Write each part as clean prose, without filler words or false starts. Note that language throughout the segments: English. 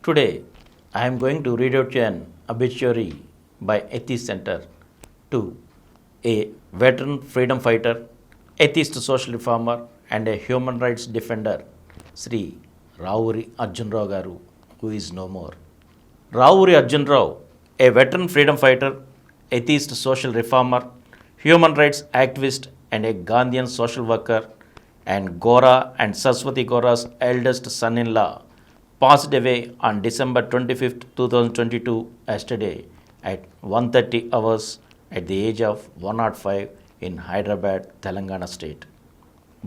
Today, I am going to read out an obituary by Atheist Center to a veteran freedom fighter, atheist social reformer, and a human rights defender, Sri Rauri Arjuna Rao garu, who is no more. Rauri Arjuna Rao, a veteran freedom fighter, atheist social reformer, human rights activist, and a Gandhian social worker, and Gora and Saraswati Gora's eldest son-in-law, passed away on December 25th, 2022, yesterday at 1:30 hours at the age of 105 in Hyderabad, Telangana state.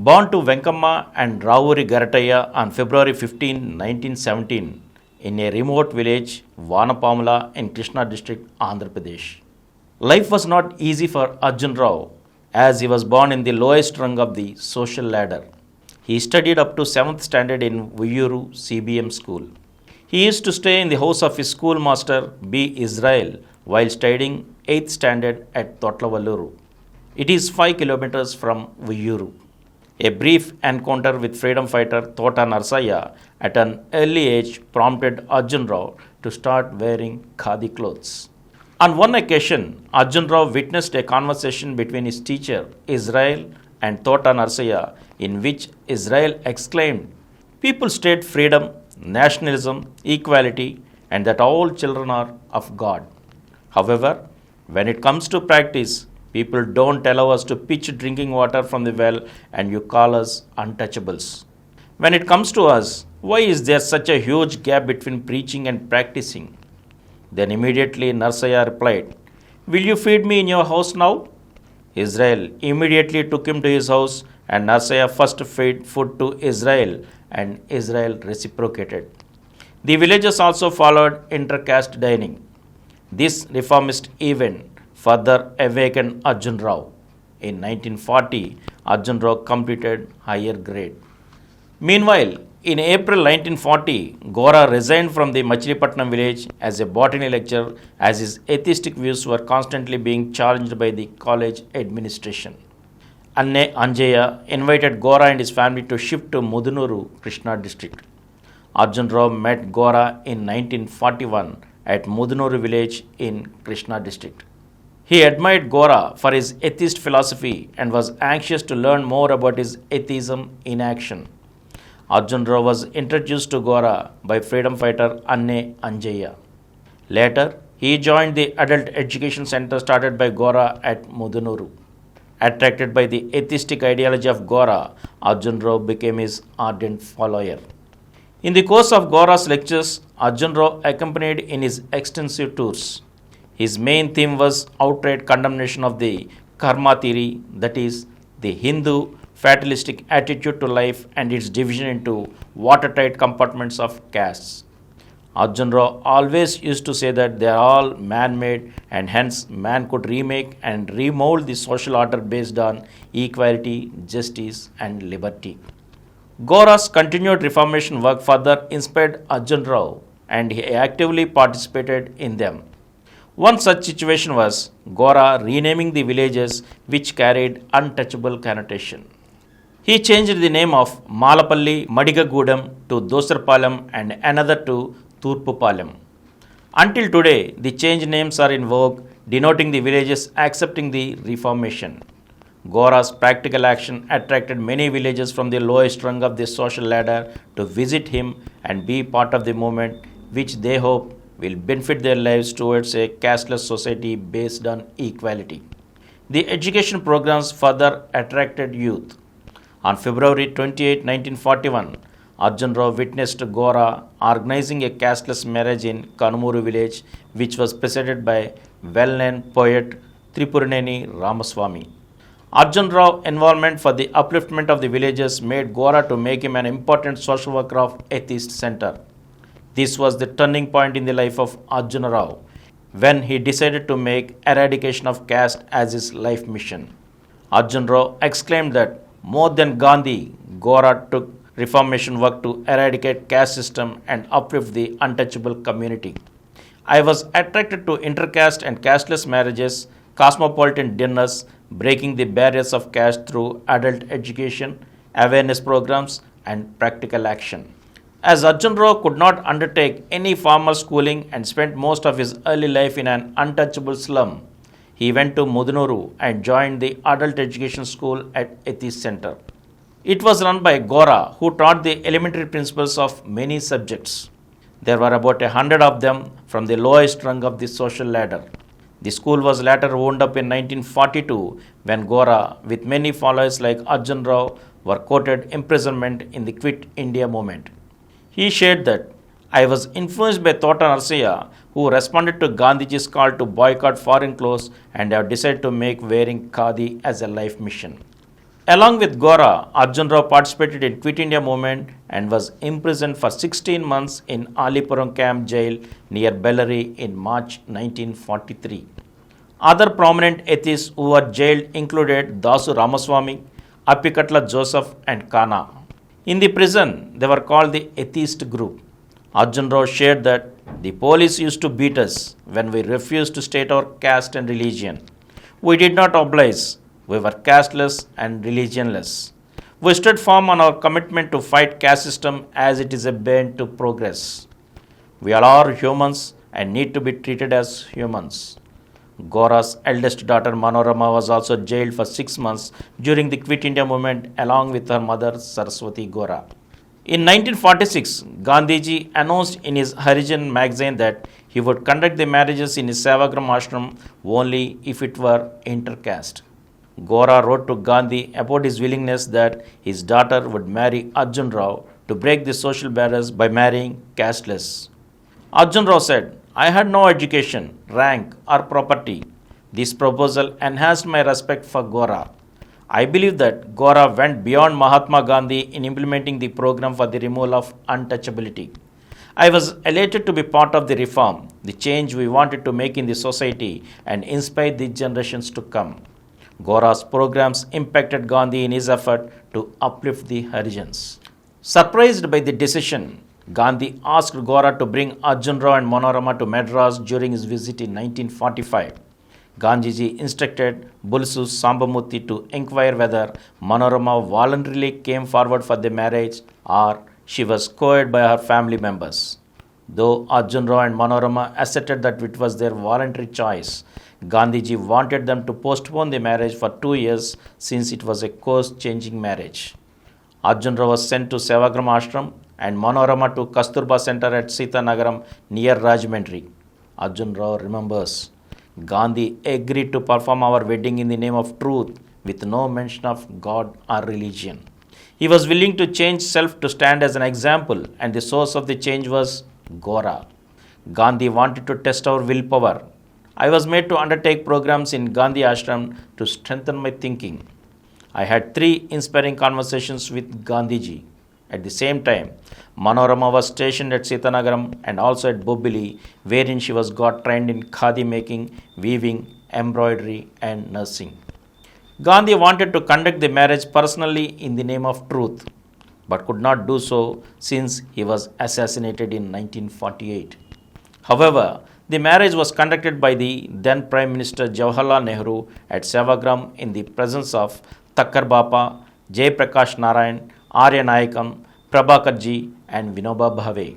Born to Venkamma and Rauri Garataya on February 15, 1917, in a remote village, Vanapamula in Krishna district, Andhra Pradesh. Life was not easy for Arjuna Rao as he was born in the lowest rung of the social ladder. He studied up to 7th standard in Vuyuru CBM school. He used to stay in the house of his schoolmaster B. Israel while studying 8th standard at Totlavalluru. It is 5 kilometers from Vuyuru. A brief encounter with freedom fighter Tota Narsaya at an early age prompted Arjuna Rao to start wearing khadi clothes. On one occasion, Arjuna Rao witnessed a conversation between his teacher Israel and Tota Narsaya in which Israel exclaimed, "People state freedom, nationalism, equality, and that all children are of God. However, when it comes to practice, people don't allow us to pitch drinking water from the well and you call us untouchables. When it comes to us, why is there such a huge gap between preaching and practicing?" Then immediately Narsaya replied, "Will you feed me in your house now?" Israel immediately took him to his house and Narsaya first fed food to Israel and Israel reciprocated. The villagers also followed intercaste dining. This reformist event further awakened Arjuna Rao. In 1940, Arjuna Rao completed higher grade. Meanwhile, in April 1940, Gora resigned from the Machilipatnam village as a botany lecturer as his atheistic views were constantly being challenged by the college administration. Anne Anjaya invited Gora and his family to shift to Mudunuru, Krishna district. Arjuna Rao met Gora in 1941 at Mudunuru village in Krishna district. He admired Gora for his atheist philosophy and was anxious to learn more about his atheism in action. Arjuna Rao was introduced to Gora by freedom fighter Anne Anjaya. Later, he joined the adult education center started by Gora at Mudunuru. Attracted by the atheistic ideology of Gora, Arjuna Rao became his ardent follower. In the course of Gora's lectures, Arjuna Rao accompanied in his extensive tours. His main theme was outright condemnation of the karma theory, that is, the Hindu fatalistic attitude to life and its division into watertight compartments of castes. Arjuna Rao always used to say that they are all man-made and hence man could remake and remold the social order based on equality, justice and liberty. Gora's continued reformation work further inspired Arjuna Rao and he actively participated in them. One such situation was Gora renaming the villages which carried untouchable connotation. He changed the name of Malapalli Madigagudam to Dosarpalam and another to Turpupalam. Until today, the changed names are in vogue, denoting the villages accepting the reformation. Gora's practical action attracted many villagers from the lowest rung of the social ladder to visit him and be part of the movement, which they hope will benefit their lives towards a casteless society based on equality. The education programs further attracted youth. On February 28, 1941, Arjuna Rao witnessed Gora organizing a casteless marriage in Kanumuru village, which was presided by well-known poet Tripuraneni Ramaswamy. Arjuna Rao's involvement for the upliftment of the villagers made Gora to make him an important social worker of Atheist Center. This was the turning point in the life of Arjuna Rao when he decided to make eradication of caste as his life mission. Arjuna Rao exclaimed that more than Gandhi, Gora took reformation work to eradicate caste system and uplift the untouchable community. I was attracted to intercaste and casteless marriages, cosmopolitan dinners, breaking the barriers of caste through adult education, awareness programs, and practical action. As Arjuna Rao could not undertake any formal schooling and spent most of his early life in an untouchable slum, he went to Mudunuru and joined the adult education school at Atheist Center. It was run by Gora, who taught the elementary principles of many subjects. There were about 100 of them from the lowest rung of the social ladder. The school was later wound up in 1942 when Gora, with many followers like Arjuna Rao, were quoted imprisonment in the Quit India movement. He shared that, I was influenced by Tota Narsaya, who responded to Gandhiji's call to boycott foreign clothes and have decided to make wearing khadi as a life mission. Along with Gora, Arjuna Rao participated in Quit India movement and was imprisoned for 16 months in Alipuram camp jail near Bellary in March 1943. Other prominent atheists who were jailed included Dasu Ramaswamy, Appikatla Joseph and Kana. In the prison, they were called the Atheist group. Arjuna Rao shared that the police used to beat us when we refused to state our caste and religion. We did not oblige. We were casteless and religionless. We stood firm on our commitment to fight caste system as it is a bane to progress. We all are humans and need to be treated as humans. Gora's eldest daughter Manorama was also jailed for 6 months during the Quit India movement along with her mother Saraswati Gora. In 1946, Gandhiji announced in his Harijan magazine that he would conduct the marriages in his Sevagram ashram only if it were intercaste. Gora wrote to Gandhi about his willingness that his daughter would marry Arjuna Rao to break the social barriers by marrying casteless. Arjuna Rao said, I had no education, rank, or property. This proposal enhanced my respect for Gora. I believe that Gora went beyond Mahatma Gandhi in implementing the program for the removal of untouchability. I was elated to be part of the reform, the change we wanted to make in the society and inspire the generations to come. Gora's programs impacted Gandhi in his effort to uplift the Harijans. Surprised by the decision, Gandhi asked Gora to bring Arjuna Rao and Manorama to Madras during his visit in 1945. Gandhiji instructed Bulsu Sambamurthy to inquire whether Manorama voluntarily came forward for the marriage or she was coerced by her family members. Though Arjuna Rao and Manorama asserted that it was their voluntary choice, Gandhiji wanted them to postpone the marriage for 2 years since it was a course-changing marriage. Arjuna Rao was sent to Sevagram Ashram and Manorama to Kasturba Center at Sita Nagaram near Rajahmundry. Arjuna Rao remembers, Gandhi agreed to perform our wedding in the name of truth with no mention of God or religion. He was willing to change self to stand as an example, and the source of the change was Gora. Gandhi wanted to test our willpower. I was made to undertake programs in Gandhi Ashram to strengthen my thinking. I had 3 inspiring conversations with Gandhiji. At the same time, Manorama was stationed at Sitanagaram and also at Bobbili, wherein she was got trained in khadi making, weaving, embroidery and nursing. Gandhi wanted to conduct the marriage personally in the name of truth, but could not do so since he was assassinated in 1948. However, the marriage was conducted by the then Prime Minister Jawaharlal Nehru at Sevagram in the presence of Thakkar Bapa, Jay Prakash Narayan, Arya Nayakam, Prabhakarji and Vinoba Bhave.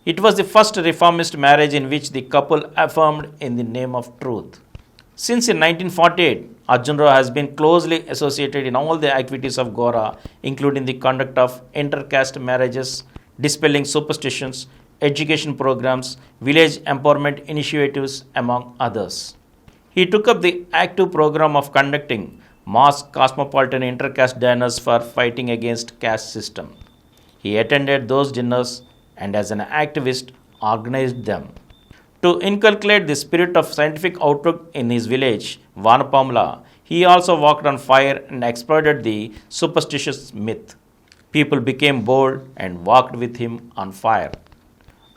It was the first reformist marriage in which the couple affirmed in the name of truth. Since in 1948, Arjuna Rao has been closely associated in all the activities of Gora, including the conduct of intercaste marriages, dispelling superstitions, education programs, village empowerment initiatives, among others. He took up the active program of conducting mass cosmopolitan intercaste dinners for fighting against caste system. He attended those dinners and as an activist organized them. To inculcate the spirit of scientific outlook in his village, Vanapamla, he also walked on fire and exploited the superstitious myth. People became bold and walked with him on fire.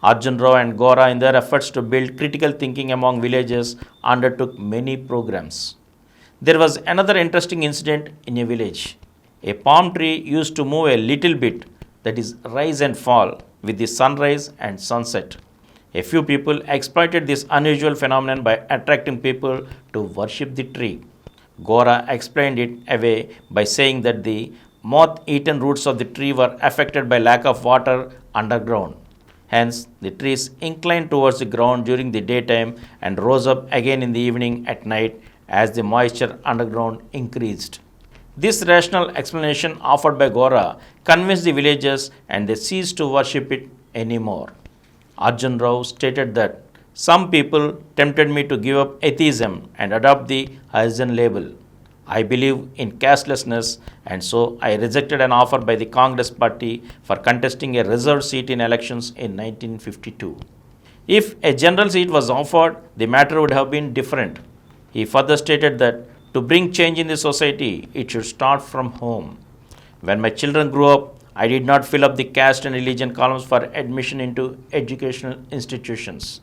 Arjuna Rao and Gora, in their efforts to build critical thinking among villagers, undertook many programs. There was another interesting incident in a village. A palm tree used to move a little bit, that is, rise and fall, with the sunrise and sunset. A few people exploited this unusual phenomenon by attracting people to worship the tree. Gora explained it away by saying that the moth-eaten roots of the tree were affected by lack of water underground. Hence, the trees inclined towards the ground during the daytime and rose up again in the evening at night as the moisture underground increased. This rational explanation offered by Gora convinced the villagers and they ceased to worship it anymore. Arjuna Rao stated that some people tempted me to give up atheism and adopt the Arjun label. I believe in castelessness and so I rejected an offer by the Congress party for contesting a reserved seat in elections in 1952. If a general seat was offered, the matter would have been different. He further stated that to bring change in the society, it should start from home. When my children grew up, I did not fill up the caste and religion columns for admission into educational institutions.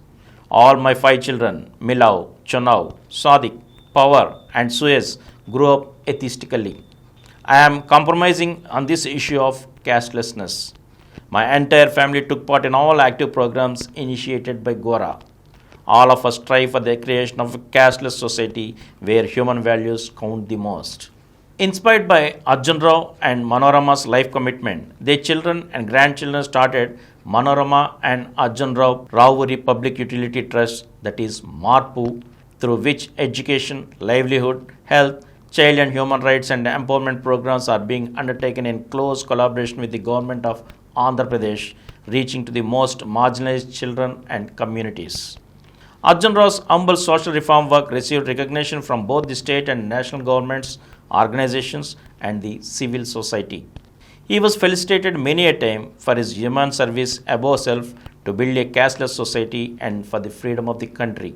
All my 5 children, Milau, Chonau, Sadik, Power, and Suez, grew up atheistically. I am compromising on this issue of castelessness. My entire family took part in all active programs initiated by Gora. All of us strive for the creation of a casteless society where human values count the most. Inspired by Arjuna Rao and Manorama's life commitment, their children and grandchildren started Manorama and Arjuna Rao Rauvuri Public Utility Trust, that is MARPU, through which education, livelihood, health, child and human rights and empowerment programs are being undertaken in close collaboration with the government of Andhra Pradesh, reaching to the most marginalized children and communities. Arjuna Rao's humble social reform work received recognition from both the state and national governments, organizations, and the civil society. He was felicitated many a time for his human service above self to build a casteless society and for the freedom of the country.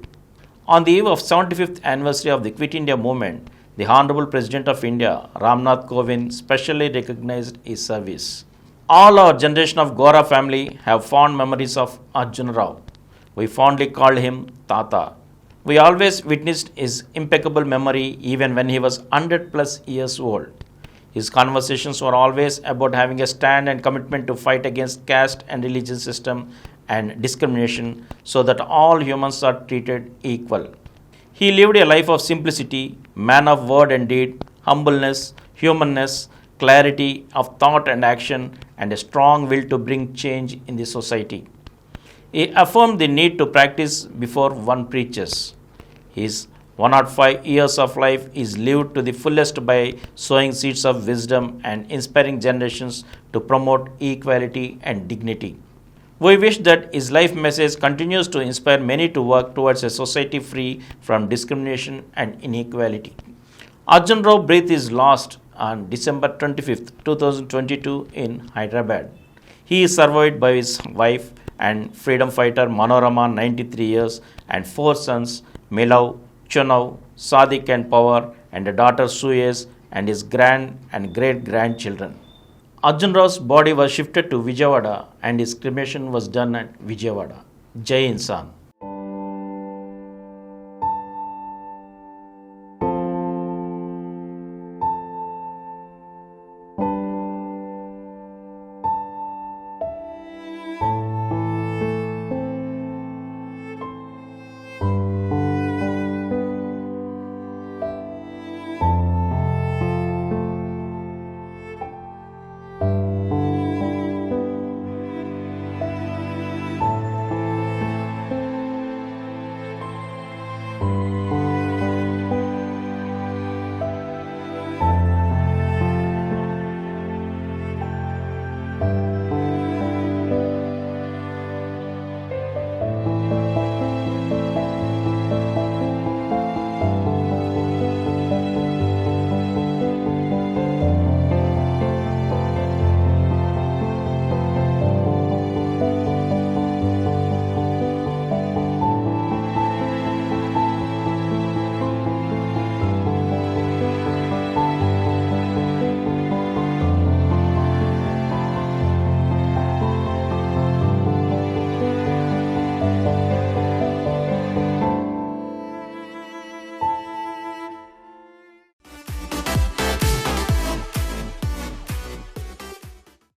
On the eve of 75th anniversary of the Quit India movement, the Honorable President of India, Ramnath Kovind, specially recognized his service. All our generation of Gora family have fond memories of Arjuna Rao. We fondly called him Tata. We always witnessed his impeccable memory even when he was 100 plus years old. His conversations were always about having a stand and commitment to fight against caste and religion system and discrimination so that all humans are treated equal. He lived a life of simplicity, man of word and deed, humbleness, humanness, clarity of thought and action, and a strong will to bring change in the society. He affirmed the need to practice before one preaches. His 105 years of life is lived to the fullest by sowing seeds of wisdom and inspiring generations to promote equality and dignity. We wish that his life message continues to inspire many to work towards a society free from discrimination and inequality. Arjuna Rao breathed his last on December 25, 2022 in Hyderabad. He is survived by his wife and freedom fighter Manorama, 93 years, and 4 sons, Milau, Chonau, Sadik and Power, and a daughter Suez, and his grand and great grandchildren. Arjuna Rao's body was shifted to Vijayawada and his cremation was done at Vijayawada. Jai Insan.